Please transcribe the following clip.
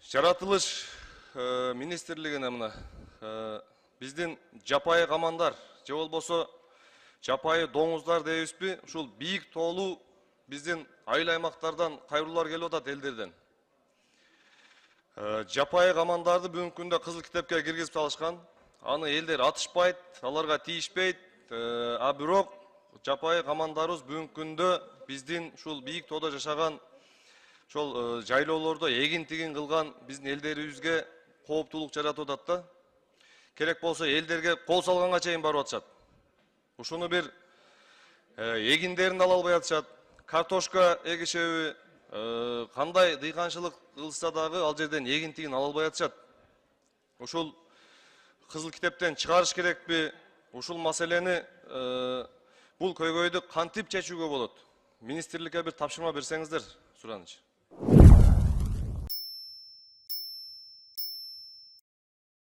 Жаратылыш министрлигине мына биздин жапайы камандар же болбосо жапайы доңуздар дейбизби, ушул бийик тоолуу биздин айыл аймактардан кайрылуулар келип атат элдерден. Жапайы камандарды бүгүнкү күндө кызыл китепке киргизип салышкан. Аны элдер атышпайт, аларга тийишпейт. А бирок жапайы камандарыбыз бүгүнкү күндө биздин ушул бийик тоодо жашаган ошол жайлоолордо эгин-тигин кылган биздин элдерибизге кооптуулук жаратып атат да. Керек болсо элдерге кол салганга чейин барып атышат. Ушуну бир эгиндерин ала албай атышат. Картошка эгишеби, кандай дыйканчылык кылышса дагы ал жерден эгин-тигин ала албай атышат. Ушул кызыл китептен чыгарыш керекпи? Ушул маселени бул көйгөйдү кантип чечүүгө болот? Министрликке бир тапшырма берсеңиздер, сураныч.